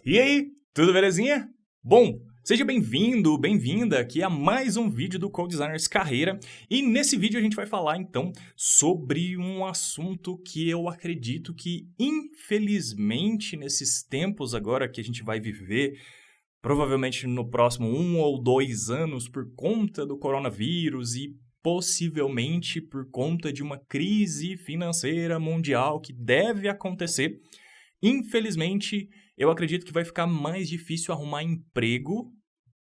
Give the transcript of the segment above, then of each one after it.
E aí, tudo belezinha? Bom, seja bem-vindo, bem-vinda aqui a mais um vídeo do CodeDesigners Carreira. E nesse vídeo a gente vai falar então sobre um assunto que eu acredito que, infelizmente, nesses tempos agora que a gente vai viver, provavelmente no próximo 1 ou 2 anos, por conta do coronavírus e possivelmente por conta de uma crise financeira mundial que deve acontecer, infelizmente, eu acredito que vai ficar mais difícil arrumar emprego,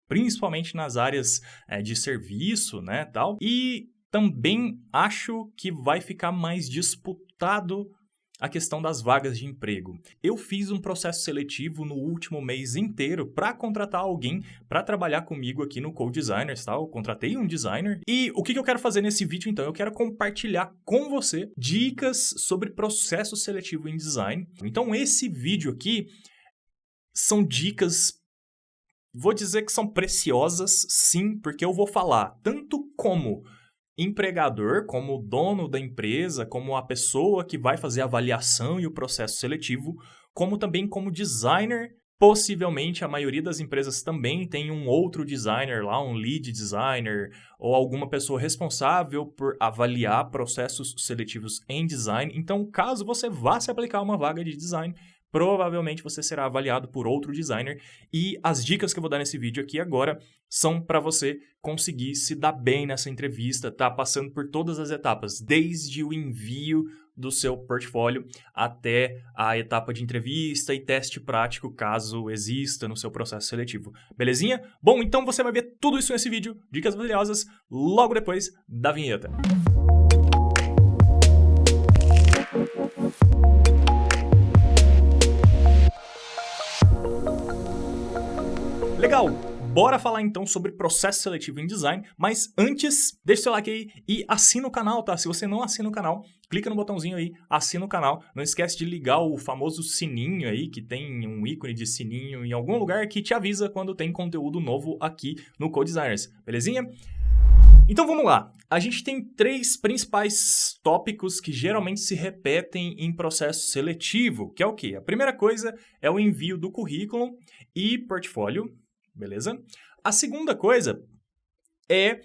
principalmente nas áreas de serviço, né, tal. E também acho que vai ficar mais disputado a questão das vagas de emprego. Eu fiz um processo seletivo no último mês inteiro para contratar alguém para trabalhar comigo aqui no CodeDesigners, tá? Eu contratei um designer. E o que eu quero fazer nesse vídeo, então? Eu quero compartilhar com você dicas sobre processo seletivo em design. Então, esse vídeo aqui são dicas, vou dizer que são preciosas, sim, porque eu vou falar tanto como empregador, como dono da empresa, como a pessoa que vai fazer a avaliação e o processo seletivo, como também como designer. Possivelmente a maioria das empresas também tem um outro designer lá, um lead designer, ou alguma pessoa responsável por avaliar processos seletivos em design. Então, caso você vá se aplicar a uma vaga de design, provavelmente você será avaliado por outro designer, e as dicas que eu vou dar nesse vídeo aqui agora são para você conseguir se dar bem nessa entrevista, tá? Passando por todas as etapas, desde o envio do seu portfólio até a etapa de entrevista e teste prático, caso exista no seu processo seletivo. Belezinha? Bom, então você vai ver tudo isso nesse vídeo, dicas valiosas, logo depois da vinheta. Legal, bora falar então sobre processo seletivo em design, mas antes, deixa o seu like aí e assina o canal, tá? Se você não assina o canal, clica no botãozinho aí, assina o canal. Não esquece de ligar o famoso sininho aí, que tem um ícone de sininho em algum lugar que te avisa quando tem conteúdo novo aqui no CodeDesigners, belezinha? Então vamos lá, a gente tem 3 principais tópicos que geralmente se repetem em processo seletivo, que é o quê? A primeira coisa é o envio do currículo e portfólio, beleza? A segunda coisa é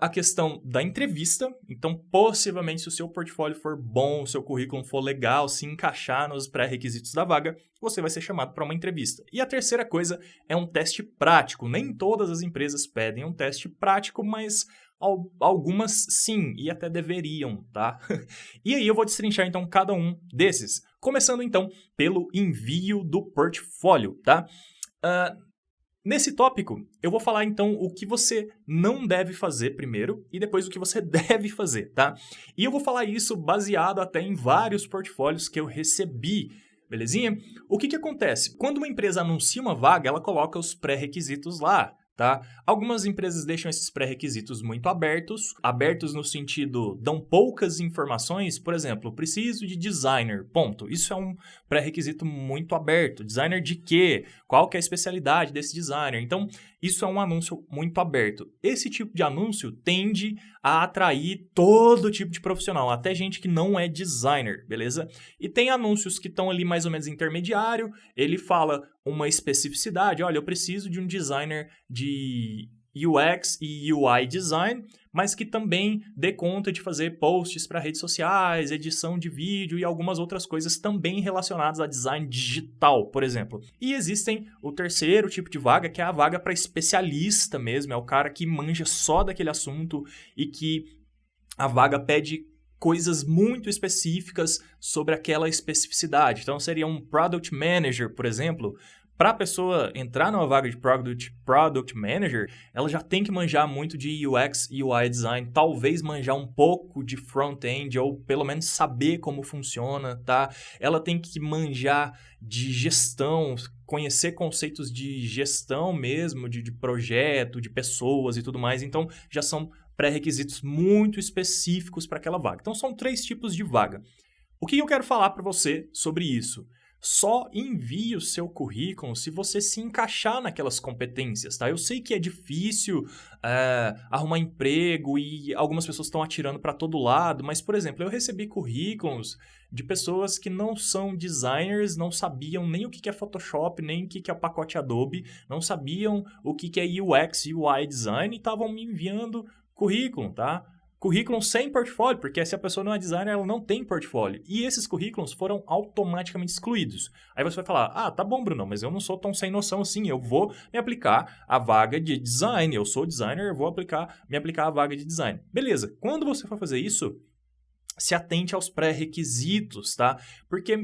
a questão da entrevista. Então, possivelmente, se o seu portfólio for bom, o seu currículo for legal, se encaixar nos pré-requisitos da vaga, você vai ser chamado para uma entrevista. E a terceira coisa é um teste prático. Nem todas as empresas pedem um teste prático, mas algumas sim, e até deveriam, tá? E aí eu vou destrinchar, então, cada um desses. Começando, então, pelo envio do portfólio, tá? Nesse tópico, eu vou falar então o que você não deve fazer primeiro e depois o que você deve fazer, tá? E eu vou falar isso baseado até em vários portfólios que eu recebi, belezinha? O que acontece? Quando uma empresa anuncia uma vaga, ela coloca os pré-requisitos lá, tá? Algumas empresas deixam esses pré-requisitos muito abertos no sentido, dão poucas informações, por exemplo, preciso de designer, ponto. Isso é um pré-requisito muito aberto. Designer de quê? Qual que é a especialidade desse designer? Então, isso é um anúncio muito aberto. Esse tipo de anúncio tende a atrair todo tipo de profissional, até gente que não é designer, beleza? E tem anúncios que estão ali mais ou menos intermediário, ele fala uma especificidade, olha, eu preciso de um designer de UX e UI design, mas que também dê conta de fazer posts para redes sociais, edição de vídeo e algumas outras coisas também relacionadas a design digital, por exemplo. E existem o terceiro tipo de vaga, que é a vaga para especialista mesmo, é o cara que manja só daquele assunto e que a vaga pede coisas muito específicas sobre aquela especificidade. Então, seria um Product Manager, por exemplo. Para a pessoa entrar numa vaga de Product Manager, ela já tem que manjar muito de UX e UI Design, talvez manjar um pouco de Front-End, ou pelo menos saber como funciona, tá? Ela tem que manjar de gestão, conhecer conceitos de gestão mesmo, de projeto, de pessoas e tudo mais. Então, já são pré-requisitos muito específicos para aquela vaga. Então, são 3 tipos de vaga. O que eu quero falar para você sobre isso? só envie o seu currículo se você se encaixar naquelas competências, tá? Eu sei que é difícil arrumar emprego e algumas pessoas estão atirando para todo lado, mas, por exemplo, eu recebi currículos de pessoas que não são designers, não sabiam nem o que é Photoshop, nem o que é o pacote Adobe, não sabiam o que é UX, UI design e estavam me enviando currículo, tá? Currículo sem portfólio, porque se a pessoa não é designer, ela não tem portfólio. E esses currículos foram automaticamente excluídos. Aí você vai falar, tá bom, Bruno, mas eu não sou tão sem noção assim, eu vou me aplicar a vaga de design, eu sou designer, eu vou me aplicar a vaga de design. Beleza, quando você for fazer isso, se atente aos pré-requisitos, tá? Porque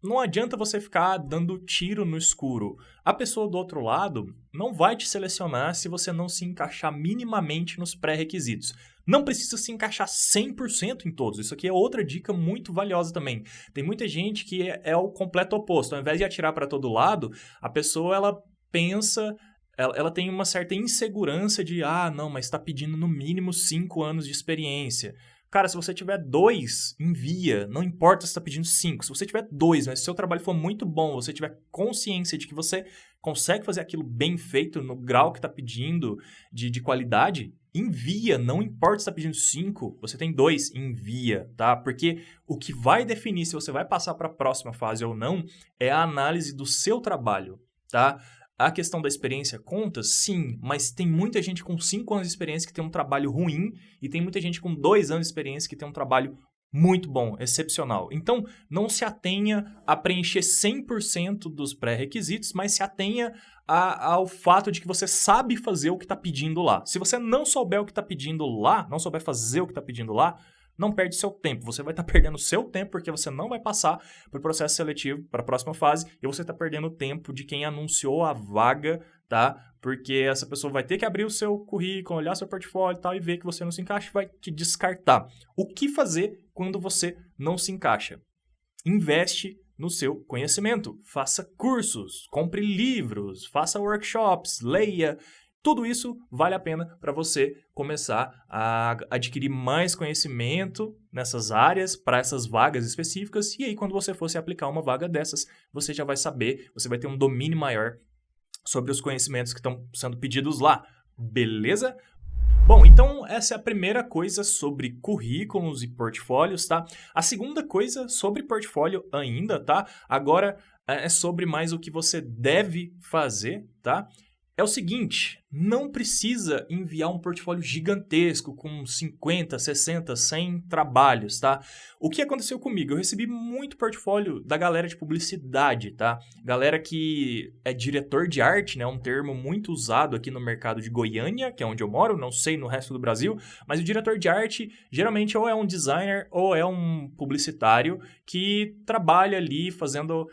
não adianta você ficar dando tiro no escuro. A pessoa do outro lado não vai te selecionar se você não se encaixar minimamente nos pré-requisitos. Não precisa se encaixar 100% em todos. Isso aqui é outra dica muito valiosa também. Tem muita gente que é o completo oposto. Ao invés de atirar para todo lado, a pessoa ela pensa... Ela tem uma certa insegurança de, não, mas está pedindo no mínimo 5 anos de experiência. Cara, se você tiver 2, envia. Não importa se está pedindo 5. Se você tiver 2, mas se o seu trabalho for muito bom, você tiver consciência de que você consegue fazer aquilo bem feito no grau que está pedindo de qualidade, envia. Não importa se está pedindo 5, você tem 2, envia, tá? Porque o que vai definir se você vai passar para a próxima fase ou não é a análise do seu trabalho, tá? A questão da experiência conta? Sim, mas tem muita gente com 5 anos de experiência que tem um trabalho ruim e tem muita gente com 2 anos de experiência que tem um trabalho muito bom, excepcional. Então, não se atenha a preencher 100% dos pré-requisitos, mas se atenha ao fato de que você sabe fazer o que está pedindo lá. Se você não souber o que está pedindo lá, não souber fazer o que está pedindo lá, não perde seu tempo. Você vai estar perdendo seu tempo porque você não vai passar para o processo seletivo, para a próxima fase, e você está perdendo o tempo de quem anunciou a vaga, tá? Porque essa pessoa vai ter que abrir o seu currículo, olhar seu portfólio e tal, e ver que você não se encaixa e vai te descartar. O que fazer quando você não se encaixa? Investe no seu conhecimento. Faça cursos, compre livros, faça workshops, leia. Tudo isso vale a pena para você começar a adquirir mais conhecimento nessas áreas, para essas vagas específicas, e aí quando você for se aplicar uma vaga dessas, você já vai saber, você vai ter um domínio maior sobre os conhecimentos que estão sendo pedidos lá, beleza? Bom, então essa é a primeira coisa sobre currículos e portfólios, tá? A segunda coisa sobre portfólio ainda, tá? Agora é sobre mais o que você deve fazer, tá? É o seguinte, não precisa enviar um portfólio gigantesco com 50, 60, 100 trabalhos, tá? O que aconteceu comigo? Eu recebi muito portfólio da galera de publicidade, tá? Galera que é diretor de arte, né? Um termo muito usado aqui no mercado de Goiânia, que é onde eu moro, não sei no resto do Brasil, mas o diretor de arte geralmente ou é um designer ou é um publicitário que trabalha ali fazendo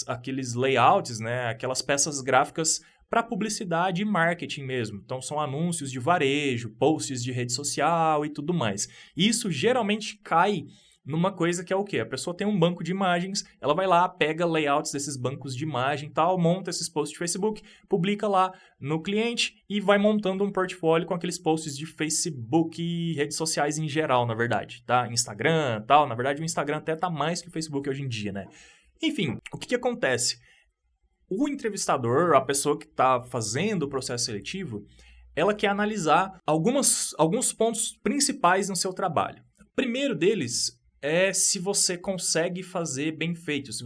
aqueles layouts, né? Aquelas peças gráficas para publicidade e marketing mesmo. Então, são anúncios de varejo, posts de rede social e tudo mais. Isso geralmente cai numa coisa que é o quê? A pessoa tem um banco de imagens, ela vai lá, pega layouts desses bancos de imagem e tal, monta esses posts de Facebook, publica lá no cliente e vai montando um portfólio com aqueles posts de Facebook e redes sociais em geral, na verdade, tá? Instagram e tal. Na verdade, o Instagram até tá mais que o Facebook hoje em dia, né? Enfim, o que acontece? O entrevistador, a pessoa que está fazendo o processo seletivo, ela quer analisar alguns pontos principais no seu trabalho. O primeiro deles é se você consegue fazer bem feito, se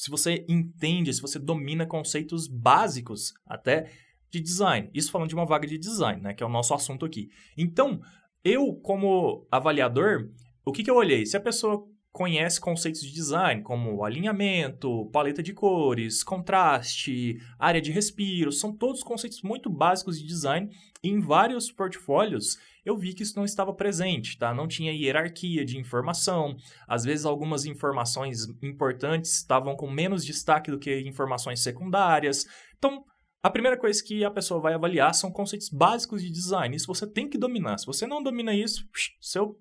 você entende, se você domina conceitos básicos até de design. Isso falando de uma vaga de design, né, que é o nosso assunto aqui. Então, eu como avaliador, o que eu olhei? Se a pessoa conhece conceitos de design, como alinhamento, paleta de cores, contraste, área de respiro, são todos conceitos muito básicos de design. E em vários portfólios eu vi que isso não estava presente, tá? Não tinha hierarquia de informação, às vezes algumas informações importantes estavam com menos destaque do que informações secundárias. Então, a primeira coisa que a pessoa vai avaliar são conceitos básicos de design. Isso você tem que dominar. Se você não domina isso, seu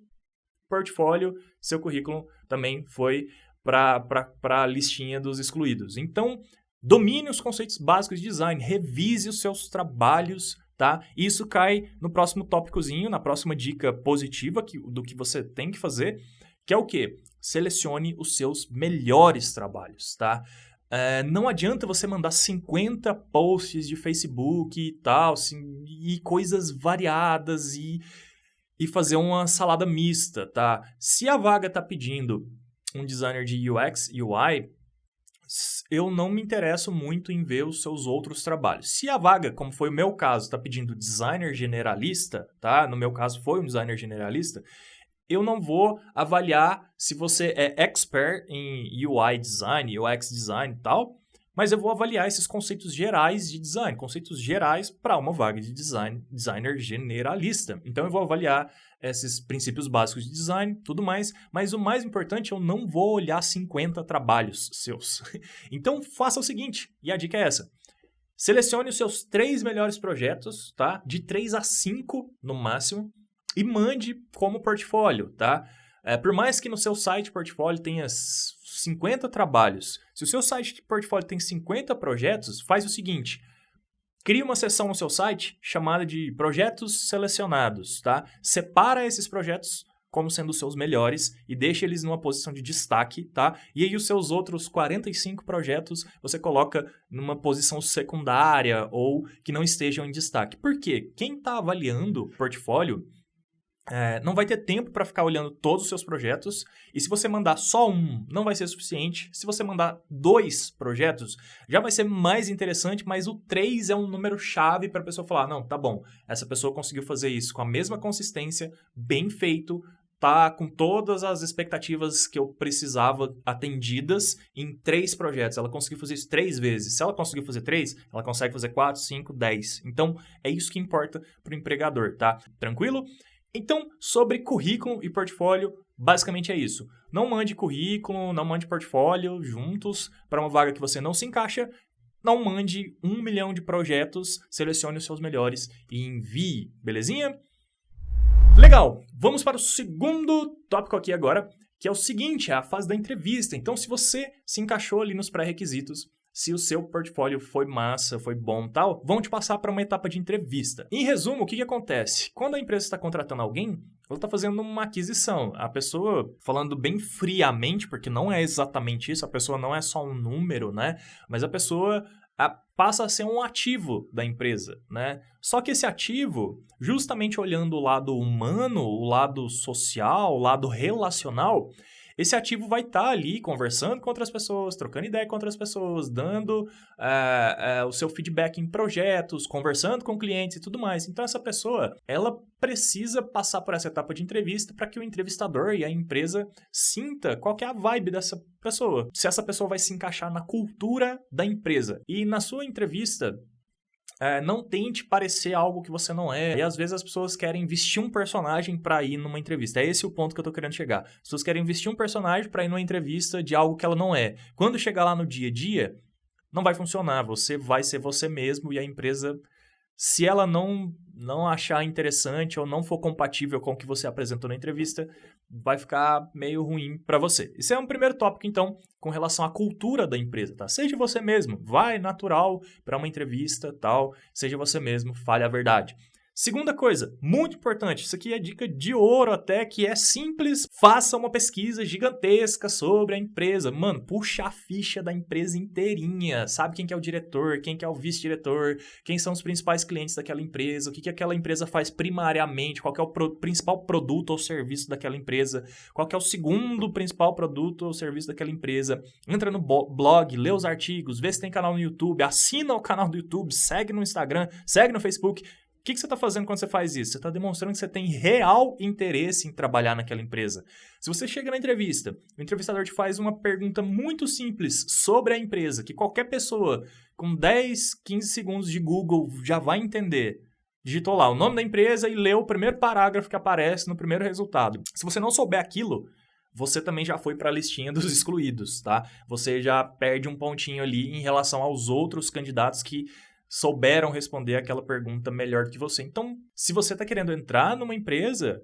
portfólio, seu currículo também foi para a listinha dos excluídos. Então, domine os conceitos básicos de design, revise os seus trabalhos, tá? Isso cai no próximo tópicozinho, na próxima dica positiva do que você tem que fazer, que é o quê? selecione os seus melhores trabalhos, tá? Não adianta você mandar 50 posts de Facebook e tal, assim, e coisas variadas e fazer uma salada mista, tá? Se a vaga tá pedindo um designer de UX e UI, eu não me interesso muito em ver os seus outros trabalhos. Se a vaga, como foi o meu caso, está pedindo designer generalista, tá? No meu caso foi um designer generalista, eu não vou avaliar se você é expert em UI design, UX design e tal, mas eu vou avaliar esses conceitos gerais de design, conceitos gerais para uma vaga de designer generalista. Então eu vou avaliar esses princípios básicos de design, tudo mais, mas o mais importante, eu não vou olhar 50 trabalhos seus. Então faça o seguinte, e a dica é essa: selecione os seus 3 melhores projetos, tá? De 3 a 5 no máximo, e mande como portfólio, tá? Por mais que no seu site portfólio tenha 50 trabalhos, se o seu site de portfólio tem 50 projetos, faz o seguinte: cria uma seção no seu site chamada de projetos selecionados, tá? Separa esses projetos como sendo os seus melhores e deixa eles numa posição de destaque, tá? E aí os seus outros 45 projetos você coloca numa posição secundária ou que não estejam em destaque. Por quê? Quem está avaliando o portfólio não vai ter tempo para ficar olhando todos os seus projetos, e se você mandar só um, não vai ser suficiente. Se você mandar 2 projetos, já vai ser mais interessante, mas o 3 é um número-chave para a pessoa falar: não, tá bom, essa pessoa conseguiu fazer isso com a mesma consistência, bem feito, tá com todas as expectativas que eu precisava atendidas em 3 projetos. Ela conseguiu fazer isso 3 vezes. Se ela conseguiu fazer 3, ela consegue fazer 4, 5, 10. Então, é isso que importa para o empregador, tá? Tranquilo? Então, sobre currículo e portfólio, basicamente é isso. Não mande currículo, não mande portfólio juntos para uma vaga que você não se encaixa. Não mande 1 milhão de projetos, selecione os seus melhores e envie, belezinha? Legal, vamos para o segundo tópico aqui agora, que é o seguinte, é a fase da entrevista. Então, se você se encaixou ali nos pré-requisitos, se o seu portfólio foi massa, foi bom e tal, vão te passar para uma etapa de entrevista. Em resumo, o que acontece? Quando a empresa está contratando alguém, ela está fazendo uma aquisição. A pessoa, falando bem friamente, porque não é exatamente isso, a pessoa não é só um número, né? Mas a pessoa passa a ser um ativo da empresa, né? Só que esse ativo, justamente olhando o lado humano, o lado social, o lado relacional, esse ativo vai estar ali conversando com outras pessoas, trocando ideia com outras pessoas, dando o seu feedback em projetos, conversando com clientes e tudo mais. Então, essa pessoa, ela precisa passar por essa etapa de entrevista para que o entrevistador e a empresa sinta qual que é a vibe dessa pessoa. Se essa pessoa vai se encaixar na cultura da empresa. E na sua entrevista, não tente parecer algo que você não é. E às vezes as pessoas querem vestir um personagem para ir numa entrevista. É esse o ponto que eu tô querendo chegar. As pessoas querem vestir um personagem para ir numa entrevista de algo que ela não é. Quando chegar lá no dia a dia, não vai funcionar. Você vai ser você mesmo e a empresa, se ela não achar interessante ou não for compatível com o que você apresentou na entrevista, vai ficar meio ruim para você. Esse é um primeiro tópico, então, com relação à cultura da empresa, tá? Seja você mesmo, vai natural para uma entrevista, tal, seja você mesmo, fale a verdade. Segunda coisa, muito importante, isso aqui é dica de ouro até, que é simples, faça uma pesquisa gigantesca sobre a empresa. Mano, puxa a ficha da empresa inteirinha, sabe quem que é o diretor, quem que é o vice-diretor, quem são os principais clientes daquela empresa, o que aquela empresa faz primariamente, qual que é o principal produto ou serviço daquela empresa, qual que é o segundo principal produto ou serviço daquela empresa. Entra no blog, lê os artigos, vê se tem canal no YouTube, assina o canal do YouTube, segue no Instagram, segue no Facebook. O que você está fazendo quando você faz isso? Você está demonstrando que você tem real interesse em trabalhar naquela empresa. Se você chega na entrevista, o entrevistador te faz uma pergunta muito simples sobre a empresa, que qualquer pessoa com 10, 15 segundos de Google já vai entender. Digitou lá o nome da empresa e leu o primeiro parágrafo que aparece no primeiro resultado. Se você não souber aquilo, você também já foi para a listinha dos excluídos, tá? Você já perde um pontinho ali em relação aos outros candidatos que souberam responder aquela pergunta melhor do que você. Então, se você está querendo entrar numa empresa,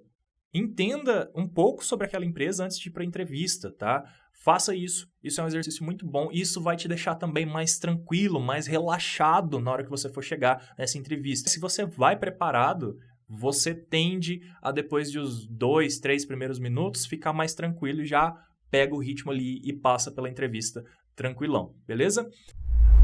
entenda um pouco sobre aquela empresa antes de ir para a entrevista, tá? Faça isso. Isso é um exercício muito bom. Isso vai te deixar também mais tranquilo, mais relaxado na hora que você for chegar nessa entrevista. Se você vai preparado, você tende a, depois dos 2, 3 primeiros minutos, ficar mais tranquilo e já pega o ritmo ali e passa pela entrevista tranquilão, beleza?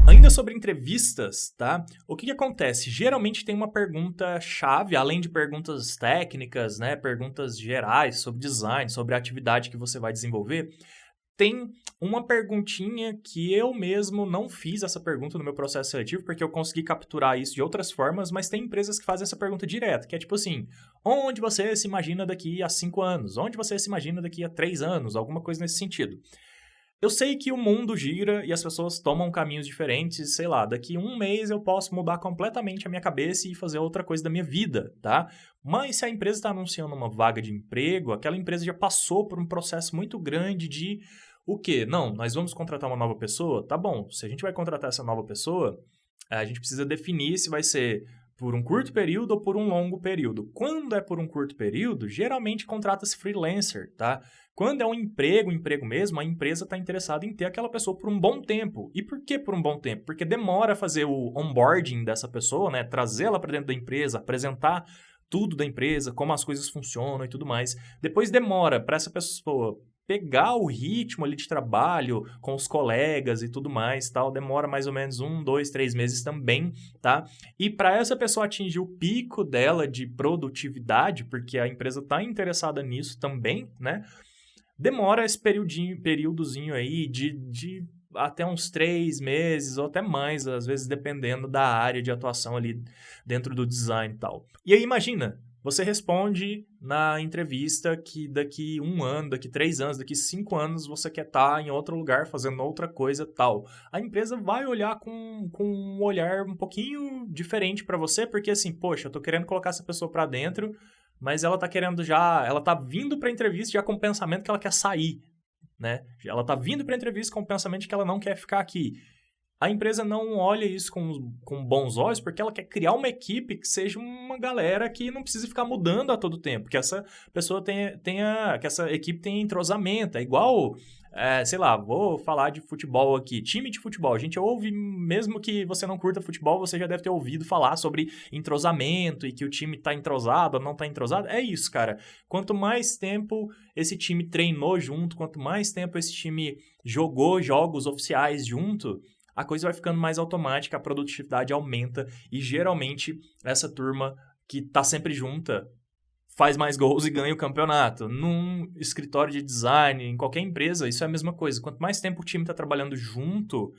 Ainda sobre entrevistas, tá? O que acontece? Geralmente tem uma pergunta-chave, além de perguntas técnicas, né? Perguntas gerais sobre design, sobre a atividade que você vai desenvolver. Tem uma perguntinha que eu mesmo não fiz essa pergunta no meu processo seletivo, porque eu consegui capturar isso de outras formas, mas tem empresas que fazem essa pergunta direto, que é tipo assim, onde você se imagina daqui a 5 anos? Onde você se imagina daqui a 3 anos? Alguma coisa nesse sentido. Eu sei que o mundo gira e as pessoas tomam caminhos diferentes, sei lá, daqui 1 mês eu posso mudar completamente a minha cabeça e fazer outra coisa da minha vida, tá? Mas se a empresa está anunciando uma vaga de emprego, aquela empresa já passou por um processo muito grande de o quê? Não, nós vamos contratar uma nova pessoa? Tá bom, se a gente vai contratar essa nova pessoa, a gente precisa definir se vai ser por um curto período ou por um longo período. Quando é por um curto período, geralmente contrata-se freelancer, tá? Quando é um emprego mesmo, a empresa está interessada em ter aquela pessoa por um bom tempo. E por que por um bom tempo? Porque demora a fazer o onboarding dessa pessoa, né? Trazê-la para dentro da empresa, apresentar tudo da empresa, como as coisas funcionam e tudo mais. Depois demora para essa pessoa pegar o ritmo ali de trabalho com os colegas e tudo mais, tal, demora mais ou menos 1, 2, 3 meses também, tá? E para essa pessoa atingir o pico dela de produtividade, porque a empresa está interessada nisso também, né? Demora esse períodozinho aí de até uns 3 meses ou até mais, às vezes dependendo da área de atuação ali dentro do design e tal. E aí imagina, você responde na entrevista que daqui 1 ano, daqui 3 anos, daqui 5 anos você quer estar em outro lugar fazendo outra coisa tal. A empresa vai olhar com um olhar um pouquinho diferente para você, porque assim, poxa, eu tô querendo colocar essa pessoa para dentro, mas ela tá querendo ela tá vindo para a entrevista já com o pensamento que ela quer sair, né? Ela tá vindo para a entrevista com o pensamento de que ela não quer ficar aqui. A empresa não olha isso com bons olhos porque ela quer criar uma equipe que seja uma galera que não precise ficar mudando a todo tempo, que essa pessoa que essa equipe tenha entrosamento. É igual, sei lá, vou falar de futebol aqui, time de futebol. A gente ouve, mesmo que você não curta futebol, você já deve ter ouvido falar sobre entrosamento e que o time tá entrosado ou não tá entrosado. É isso, cara. Quanto mais tempo esse time treinou junto, quanto mais tempo esse time jogou jogos oficiais junto, a coisa vai ficando mais automática, a produtividade aumenta e geralmente essa turma que tá sempre junta faz mais gols e ganha o campeonato. Num escritório de design, em qualquer empresa, isso é a mesma coisa. Quanto mais tempo o time tá trabalhando junto,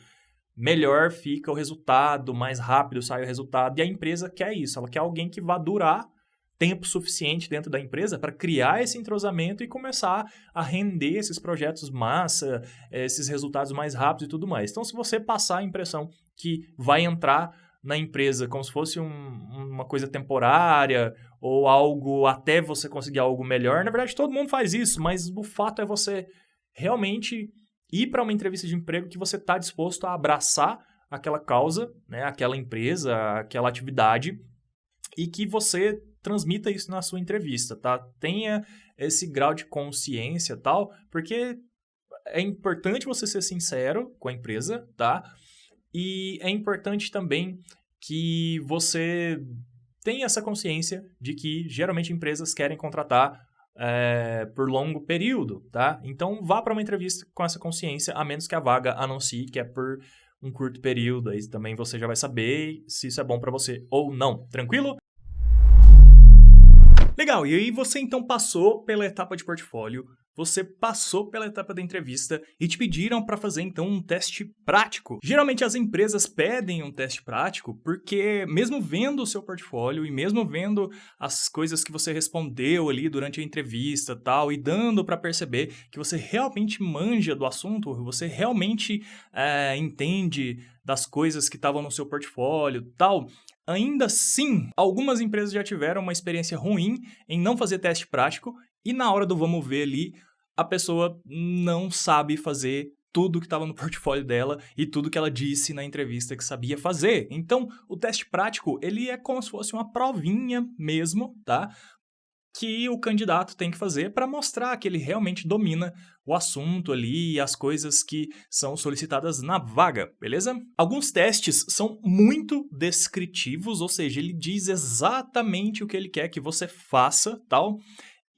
melhor fica o resultado, mais rápido sai o resultado. E a empresa quer isso, ela quer alguém que vá durar tempo suficiente dentro da empresa para criar esse entrosamento e começar a render esses projetos massa, esses resultados mais rápidos e tudo mais. Então, se você passar a impressão que vai entrar na empresa como se fosse uma coisa temporária ou algo até você conseguir algo melhor, na verdade todo mundo faz isso, mas o fato é você realmente ir para uma entrevista de emprego que você está disposto a abraçar aquela causa, né, aquela empresa, aquela atividade e que você transmita isso na sua entrevista, tá? Tenha esse grau de consciência e tal, porque é importante você ser sincero com a empresa, tá? E é importante também que você tenha essa consciência de que geralmente empresas querem contratar por longo período, tá? Então vá para uma entrevista com essa consciência, a menos que a vaga anuncie que é por um curto período, aí também você já vai saber se isso é bom para você ou não, tranquilo? Legal, e aí você então passou pela etapa de portfólio, você passou pela etapa da entrevista e te pediram para fazer então um teste prático. Geralmente as empresas pedem um teste prático porque mesmo vendo o seu portfólio e mesmo vendo as coisas que você respondeu ali durante a entrevista tal, e dando para perceber que você realmente manja do assunto, você realmente entende das coisas que estavam no seu portfólio tal, ainda assim, algumas empresas já tiveram uma experiência ruim em não fazer teste prático e na hora do vamos ver ali, a pessoa não sabe fazer tudo que estava no portfólio dela e tudo que ela disse na entrevista que sabia fazer. Então, o teste prático, ele é como se fosse uma provinha mesmo, tá? Que o candidato tem que fazer para mostrar que ele realmente domina o assunto ali e as coisas que são solicitadas na vaga, beleza? Alguns testes são muito descritivos, ou seja, ele diz exatamente o que ele quer que você faça, tal.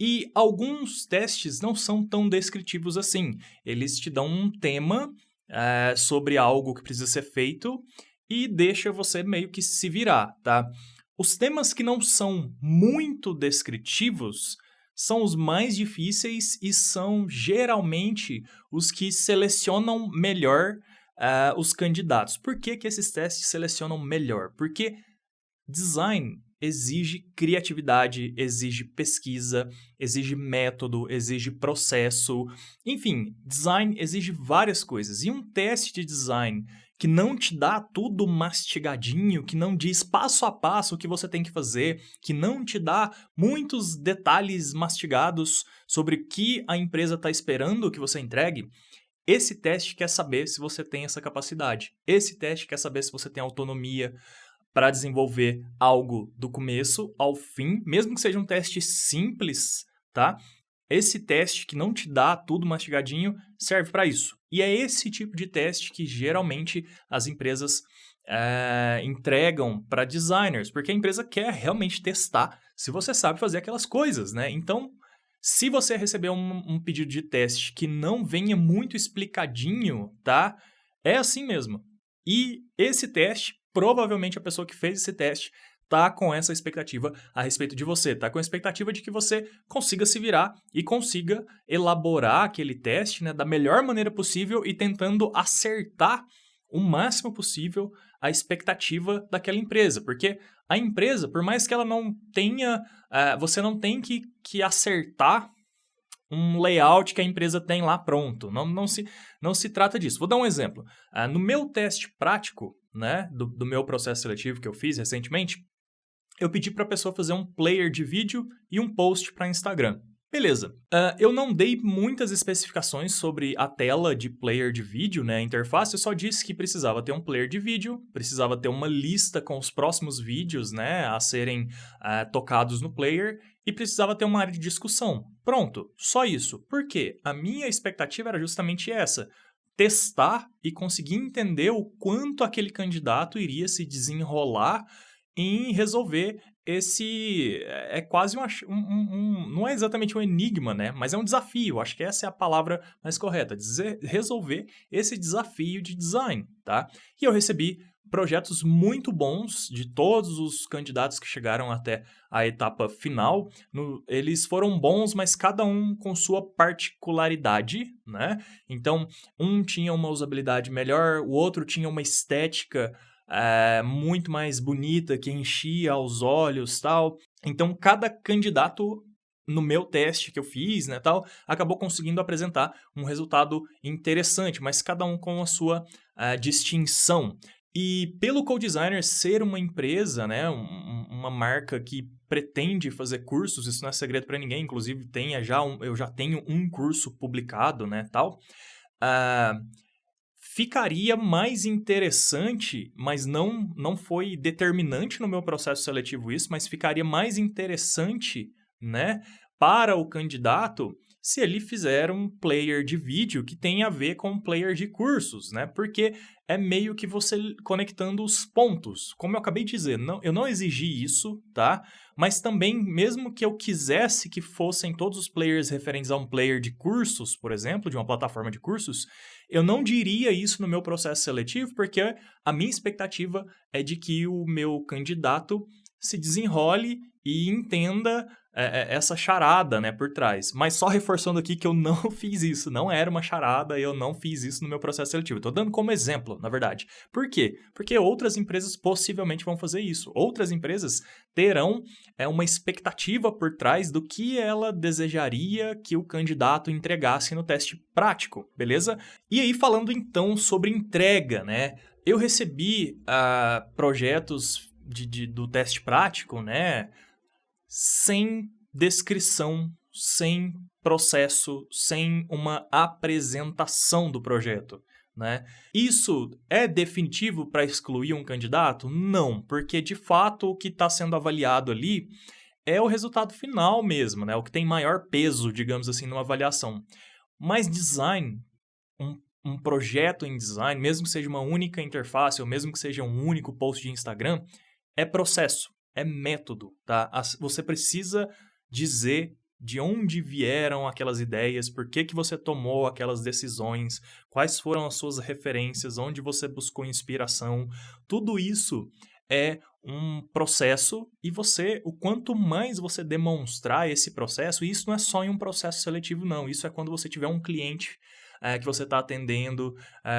E alguns testes não são tão descritivos assim. Eles te dão um tema sobre algo que precisa ser feito e deixa você meio que se virar, tá? Os temas que não são muito descritivos são os mais difíceis e são geralmente os que selecionam melhor os candidatos. Por que que esses testes selecionam melhor? Porque design exige criatividade, exige pesquisa, exige método, exige processo. Enfim, design exige várias coisas. E um teste de design que não te dá tudo mastigadinho, que não diz passo a passo o que você tem que fazer, que não te dá muitos detalhes mastigados sobre o que a empresa está esperando que você entregue, esse teste quer saber se você tem essa capacidade. Esse teste quer saber se você tem autonomia para desenvolver algo do começo ao fim, mesmo que seja um teste simples, tá? Esse teste que não te dá tudo mastigadinho serve para isso. E é esse tipo de teste que geralmente as empresas entregam para designers, porque a empresa quer realmente testar se você sabe fazer aquelas coisas, né? Então, se você receber um pedido de teste que não venha muito explicadinho, tá? É assim mesmo. E esse teste, provavelmente a pessoa que fez esse teste tá com essa expectativa a respeito de você, tá com a expectativa de que você consiga se virar e consiga elaborar aquele teste, né, da melhor maneira possível e tentando acertar o máximo possível a expectativa daquela empresa, porque a empresa, por mais que ela não tenha, você não tem que acertar um layout que a empresa tem lá pronto. Não se trata disso. Vou dar um exemplo. No meu teste prático, né, do meu processo seletivo que eu fiz recentemente, eu pedi para a pessoa fazer um player de vídeo e um post para Instagram. Beleza. Eu não dei muitas especificações sobre a tela de player de vídeo, né, a interface. Eu só disse que precisava ter um player de vídeo, precisava ter uma lista com os próximos vídeos, né, a serem tocados no player e precisava ter uma área de discussão. Pronto, só isso. Por quê? A minha expectativa era justamente essa. Testar e conseguir entender o quanto aquele candidato iria se desenrolar em resolver esse... É quase não é exatamente um enigma, né? Mas é um desafio. Acho que essa é a palavra mais correta. Resolver esse desafio de design, tá? E eu recebi projetos muito bons de todos os candidatos que chegaram até a etapa final. Eles foram bons, mas cada um com sua particularidade, né? Então, um tinha uma usabilidade melhor, o outro tinha uma estética muito mais bonita, que enchia aos olhos, tal. Então, cada candidato, no meu teste que eu fiz, né, tal, acabou conseguindo apresentar um resultado interessante, mas cada um com a sua distinção. E pelo CodeDesigner ser uma empresa, né, uma marca que pretende fazer cursos, isso não é segredo para ninguém, inclusive eu já tenho um curso publicado, né, tal, ficaria mais interessante, mas não foi determinante no meu processo seletivo isso, mas ficaria mais interessante, né, para o candidato se ele fizer um player de vídeo que tem a ver com um player de cursos, né? Porque é meio que você conectando os pontos. Como eu acabei de dizer, eu não exigi isso, tá? Mas também, mesmo que eu quisesse que fossem todos os players referentes a um player de cursos, por exemplo, de uma plataforma de cursos, eu não diria isso no meu processo seletivo, porque a minha expectativa é de que o meu candidato se desenrole e entenda essa charada, né, por trás. Mas só reforçando aqui que eu não fiz isso, não era uma charada, eu não fiz isso no meu processo seletivo. Estou dando como exemplo, na verdade. Por quê? Porque outras empresas possivelmente vão fazer isso. Outras empresas terão uma expectativa por trás do que ela desejaria que o candidato entregasse no teste prático, beleza? E aí, falando então sobre entrega, né? Eu recebi projetos do teste prático, né, sem descrição, sem processo, sem uma apresentação do projeto, né? Isso é definitivo para excluir um candidato? Não, porque de fato o que está sendo avaliado ali é o resultado final mesmo, né? O que tem maior peso, digamos assim, numa avaliação. Mas design, um projeto em design, mesmo que seja uma única interface ou mesmo que seja um único post de Instagram, é processo, é método, tá? Você precisa dizer de onde vieram aquelas ideias, por que que você tomou aquelas decisões, quais foram as suas referências, onde você buscou inspiração. Tudo isso é um processo e o quanto mais você demonstrar esse processo, e isso não é só em um processo seletivo não, isso é quando você tiver um cliente que você está atendendo,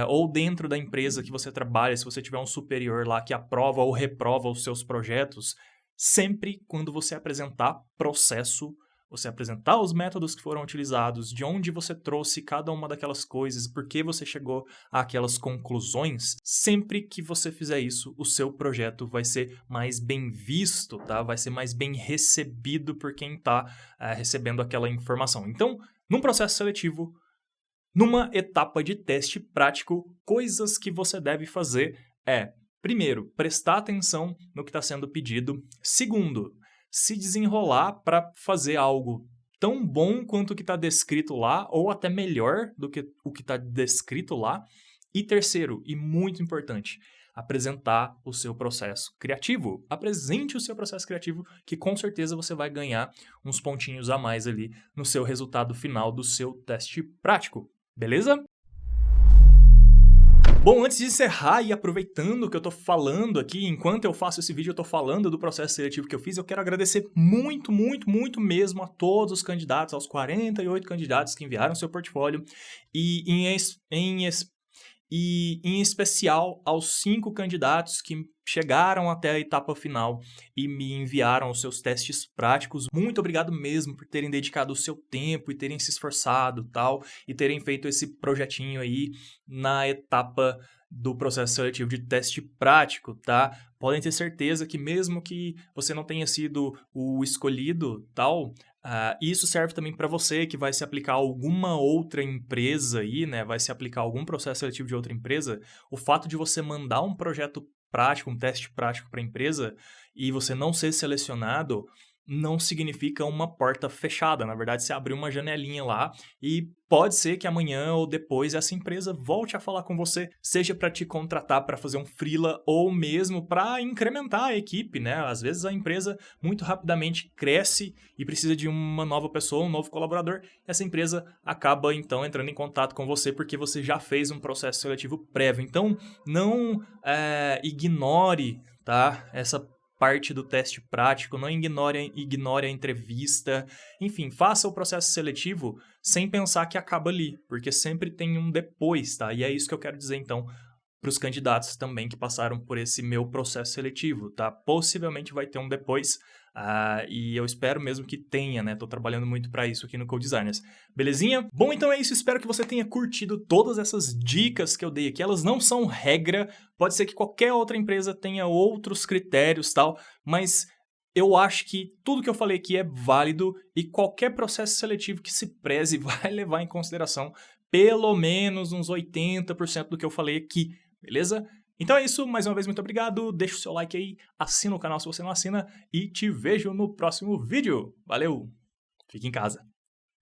ou dentro da empresa que você trabalha, se você tiver um superior lá que aprova ou reprova os seus projetos, sempre quando você apresentar processo, você apresentar os métodos que foram utilizados, de onde você trouxe cada uma daquelas coisas, por que você chegou àquelas conclusões, sempre que você fizer isso, o seu projeto vai ser mais bem visto, tá? Vai ser mais bem recebido por quem está recebendo aquela informação. Então, num processo seletivo, numa etapa de teste prático, coisas que você deve fazer primeiro, prestar atenção no que está sendo pedido. Segundo, se desenrolar para fazer algo tão bom quanto o que está descrito lá, ou até melhor do que o que está descrito lá. E terceiro, e muito importante, apresentar o seu processo criativo. Apresente o seu processo criativo, que com certeza você vai ganhar uns pontinhos a mais ali no seu resultado final do seu teste prático. Beleza? Bom, antes de encerrar e aproveitando que eu tô falando aqui, enquanto eu faço esse vídeo, eu tô falando do processo seletivo que eu fiz, eu quero agradecer muito, muito, muito mesmo a todos os candidatos, aos 48 candidatos que enviaram seu portfólio e em especial aos 5 candidatos que chegaram até a etapa final e me enviaram os seus testes práticos. Muito obrigado mesmo por terem dedicado o seu tempo e terem se esforçado e terem feito esse projetinho aí na etapa do processo seletivo de teste prático, tá? Podem ter certeza que mesmo que você não tenha sido o escolhido, isso serve também para você que vai se aplicar a alguma outra empresa aí, né? Vai se aplicar a algum processo seletivo de outra empresa. O fato de você mandar um projeto prático, um teste prático para a empresa e você não ser selecionado não significa uma porta fechada. Na verdade, você abriu uma janelinha lá e pode ser que amanhã ou depois essa empresa volte a falar com você, seja para te contratar para fazer um freela ou mesmo para incrementar a equipe, né? Às vezes a empresa muito rapidamente cresce e precisa de uma nova pessoa, um novo colaborador. Essa empresa acaba então entrando em contato com você porque você já fez um processo seletivo prévio. Então, não ignore, tá? Essa parte do teste prático, não ignore a entrevista, enfim, faça o processo seletivo sem pensar que acaba ali, porque sempre tem um depois, tá? E é isso que eu quero dizer, então, para os candidatos também que passaram por esse meu processo seletivo, tá? Possivelmente vai ter um depois, e eu espero mesmo que tenha, né? Tô trabalhando muito para isso aqui no CodeDesigners. Belezinha? Bom, então é isso. Espero que você tenha curtido todas essas dicas que eu dei aqui. Elas não são regra. Pode ser que qualquer outra empresa tenha outros critérios, mas eu acho que tudo que eu falei aqui é válido e qualquer processo seletivo que se preze vai levar em consideração pelo menos uns 80% do que eu falei aqui, beleza? Então é isso, mais uma vez muito obrigado, deixa o seu like aí, assina o canal se você não assina e te vejo no próximo vídeo. Valeu, fique em casa.